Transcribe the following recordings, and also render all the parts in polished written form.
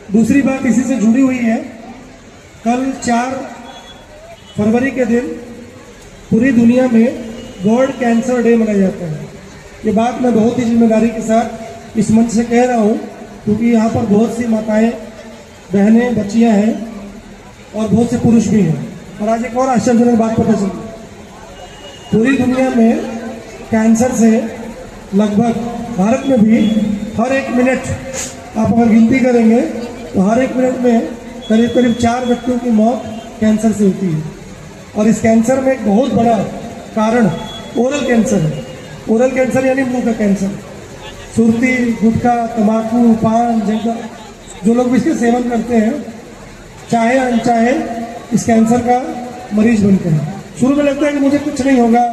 दूसरी बात इसी से जुड़ी हुई है। कल 4 फरवरी के दिन पूरी दुनिया में वर्ल्ड कैंसर डे मनाया जाता है। ये बात मैं बहुत ही जिम्मेदारी के साथ इस मंच से कह रहा हूँ, क्योंकि यहाँ पर बहुत सी माताएं, बहनें, बच्चियाँ हैं और बहुत से पुरुष भी हैं। और आज एक और आश्चर्यजनक बात पता चली, पूरी दुनिया में कैंसर से लगभग भारत में भी हर 1 मिनट आप अगर गिनती करेंगे तो हर 1 मिनट में करीब करीब 4 व्यक्तियों की मौत कैंसर से होती है। और इस कैंसर में एक बहुत बड़ा कारण ओरल कैंसर है। ओरल कैंसर यानी मुंह का कैंसर। सुरती, गुटखा, तंबाकू, पान, जर्दा, जो लोग भी इसके सेवन करते हैं, चाहे अनचाहे इस कैंसर का मरीज बनते हैं। शुरू में लगता है कि मुझे कुछ नहीं होगा,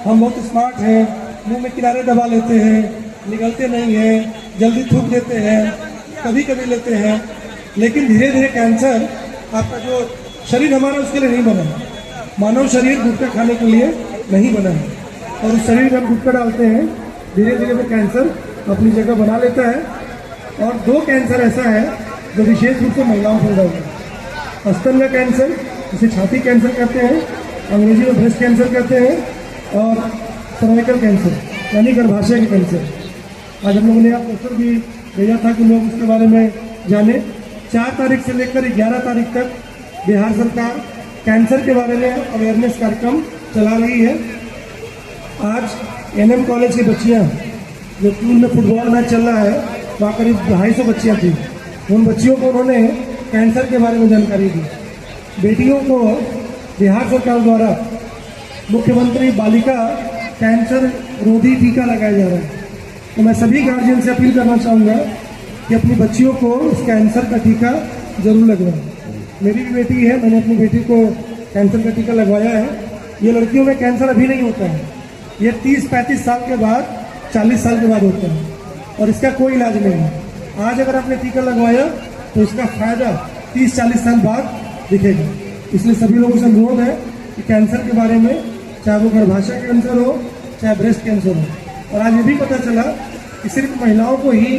हम बहुत स्मार्ट हैं, मुंह में किनारे दबा लेते हैं, निगलते नहीं हैं, जल्दी थूक देते हैं, कभी कभी लेते हैं। लेकिन धीरे धीरे कैंसर, आपका जो शरीर हमारा उसके लिए नहीं बना है। मानव शरीर गुटखा खाने के लिए नहीं बना है, और उस शरीर में हम गुटखा डालते हैं, धीरे धीरे वो कैंसर अपनी जगह बना लेता है। और 2 कैंसर ऐसा है जो विशेष रूप से महिलाओं को होता है। स्तन का कैंसर, जिसे छाती कैंसर कहते हैं, अंग्रेजी में ब्रेस्ट कैंसर कहते हैं, और सर्वाइकल कैंसर यानी गर्भाशय के कैंसर। आज हम लोगों ने यहाँ पोस्टर भी भेजा था कि लोग उसके बारे में जाने। 4 तारीख से लेकर 11 तारीख तक बिहार सरकार कैंसर के बारे में अवेयरनेस कार्यक्रम चला रही है। आज एनएम कॉलेज की बच्चियाँ, जो स्कूल में फुटबॉल मैच चल रहा है, वहाँ करीब 250 बच्चियाँ थी। उन बच्चियों को उन्होंने कैंसर के बारे में जानकारी दी। बेटियों को बिहार सरकार द्वारा मुख्यमंत्री बालिका कैंसर रोधी टीका लगाया जा रहा है। तो मैं सभी गार्जियन से अपील करना चाहूँगा कि अपनी बच्चियों को इस कैंसर का टीका जरूर लगवाएं। मेरी भी बेटी है, मैंने अपनी बेटी को कैंसर का टीका लगवाया है। ये लड़कियों में कैंसर अभी नहीं होता है, ये 30-35 साल के बाद, 40 साल के बाद होता है, और इसका कोई इलाज नहीं है। आज अगर आपने टीका लगवाया तो इसका फायदा 30-40 साल बाद दिखेगा। इसलिए सभी लोगों से अनुरोध है कि कैंसर के बारे में, चाहे वो गर्भाशय कैंसर हो, चाहे ब्रेस्ट कैंसर हो। और आज ये भी पता चला कि सिर्फ महिलाओं को ही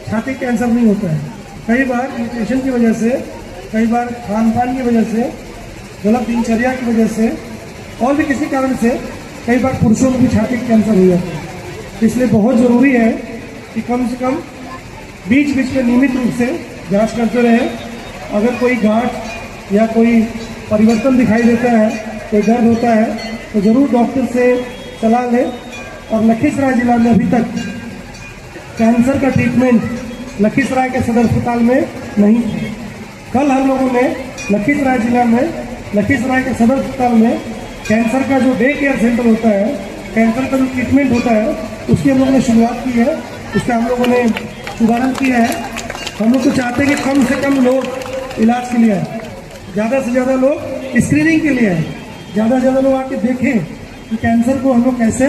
छाती कैंसर नहीं होता है। कई बार न्यूट्रिशन की वजह से, कई बार खान पान की वजह से, गलत दिनचर्या की वजह से, और भी किसी कारण से कई बार पुरुषों में भी छाती कैंसर हो जाता है। इसलिए बहुत ज़रूरी है कि कम से कम बीच बीच में नियमित रूप से जांच करते रहें। अगर कोई गांठ या कोई परिवर्तन दिखाई देता है, कोई दर्द होता है, तो ज़रूर डॉक्टर से सलाह लें। और लखीसराय जिला में अभी तक कैंसर का ट्रीटमेंट लखीसराय के सदर अस्पताल में नहीं है। कल हम लोगों ने लखीसराय जिला में, लखीसराय के सदर अस्पताल में कैंसर का जो डे केयर सेंटर होता है, कैंसर का जो ट्रीटमेंट होता है, उसकी हम लोगों ने शुरुआत की है। उसका हम लोगों ने शुभारंभ किया है। हम लोग तो चाहते हैं कि कम से कम लोग इलाज के लिए आए, ज़्यादा से ज़्यादा लोग स्क्रीनिंग के लिए आए, ज़्यादा से ज़्यादा लोग आके देखें कि कैंसर को हम लोग कैसे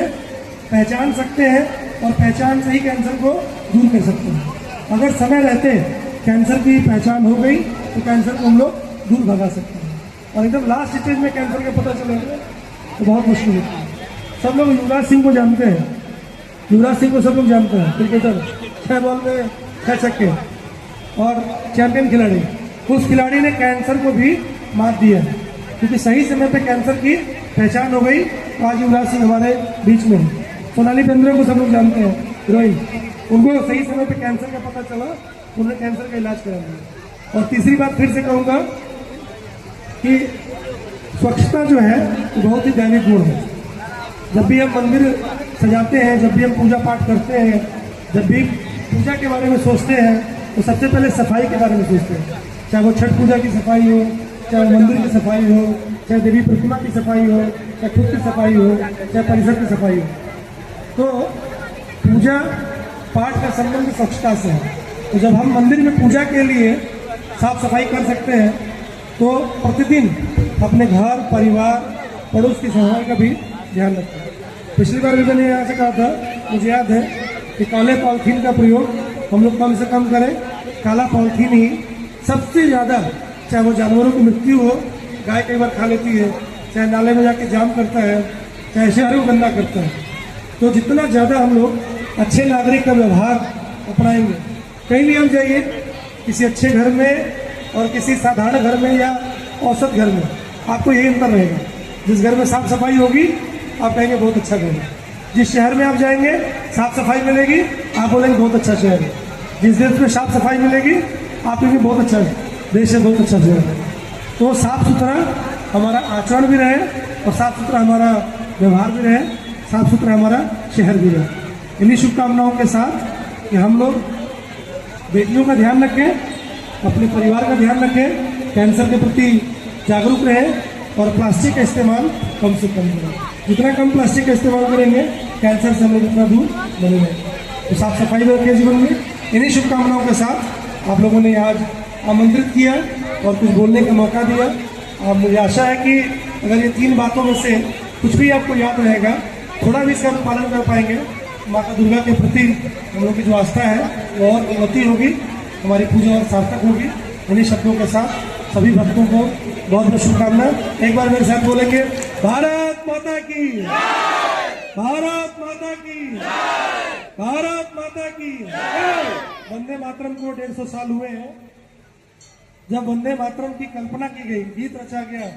पहचान सकते हैं, और पहचान से ही कैंसर को दूर कर सकते हैं। अगर समय रहते कैंसर की पहचान हो गई तो कैंसर को हम लोग दूर भगा सकते हैं। और एकदम लास्ट स्टेज में कैंसर का पता चलेगा तो बहुत मुश्किल होती है। सब लोग युवराज सिंह को जानते हैं, युवराज सिंह को सब लोग जानते हैं, क्रिकेटर, 6 बॉल में 6 छक्के और चैंपियन खिलाड़ी। उस खिलाड़ी ने कैंसर को भी मात दिया है, क्योंकि सही समय पे कैंसर की पहचान हो गई। आज युवराज सिंह हमारे बीच में है। सोनाली बेंद्रे को सब लोग जानते हैं, हीरोइन, उनको सही समय पे कैंसर का पता चला, उन्होंने कैंसर का इलाज करा दिया। और तीसरी बात फिर से कहूँगा कि स्वच्छता जो है बहुत ही दैनिक गुण है। जब भी हम मंदिर सजाते हैं, जब भी हम पूजा पाठ करते हैं, जब भी पूजा के बारे में सोचते हैं, तो सबसे पहले सफाई के बारे में सोचते हैं। चाहे वो छठ पूजा की सफाई हो, चाहे मंदिर की सफाई हो, चाहे देवी प्रतिमा की सफाई हो, चाहे खुद की सफाई हो, चाहे परिसर की सफाई हो। तो पूजा पाठ का संबंध स्वच्छता से है। तो जब हम मंदिर में पूजा के लिए साफ सफाई कर सकते हैं, तो प्रतिदिन अपने घर, परिवार, पड़ोस की सफाई का भी ध्यान रखें। पिछली बार भी मैंने यहाँ से कहा था, मुझे याद है कि काले पॉलीथीन का प्रयोग हम लोग कम से कम करें। काला पॉलीथीन ही सबसे ज़्यादा, चाहे वो जानवरों की मृत्यु हो, गाय कई बार खा लेती है, चाहे नाले में जाके जाम करता है, चाहे शहरों को गंदा करता है। तो जितना ज़्यादा हम लोग अच्छे नागरिक का व्यवहार अपनाएंगे, कहीं भी हम जाइए, किसी अच्छे घर में और किसी साधारण घर में या औसत घर में, आपको यही अंतर रहेगा। जिस घर में साफ सफाई होगी आप कहेंगे बहुत अच्छा घर है। जिस शहर में आप जाएंगे साफ सफाई मिलेगी, आप बोलेंगे बहुत अच्छा शहर है। जिस देश में साफ सफाई मिलेगी आप कहेंगे बहुत अच्छा देश है, बहुत अच्छा शहर है। तो साफ सुथरा हमारा आचरण भी रहे और साफ सुथरा हमारा व्यवहार भी रहे, साफ सुथरा हमारा शहर भी रहे। इन्हीं शुभकामनाओं के साथ कि हम लोग बेटियों का ध्यान रखें, अपने परिवार का ध्यान रखें, कैंसर के प्रति जागरूक रहें और प्लास्टिक का इस्तेमाल कम से कम करें। जितना कम प्लास्टिक का इस्तेमाल करेंगे कैंसर से हम लोग उतना दूर बनेंगे। तो साफ सफाई में रखें जीवन में। इन्हीं शुभकामनाओं के साथ आप लोगों ने आज आमंत्रित किया और कुछ बोलने का मौका दिया। और मुझे आशा है कि अगर ये 3 बातों में से कुछ भी आपको याद रहेगा, थोड़ा भी इसका पालन कर पाएंगे, माता दुर्गा के प्रति हम लोग की जो आस्था है वो और उन्नति होगी, हमारी पूजा और सार्थक होगी। इन्हीं शब्दों के साथ सभी भक्तों को बहुत बहुत शुभकामना। एक बार मेरे साथ बोलेंगे, भारत माता की, भारत माता की, भारत माता की। वंदे मातरम को 150 साल हुए हैं। जब वंदे मातरम की कल्पना की गई, गीत रचा गया,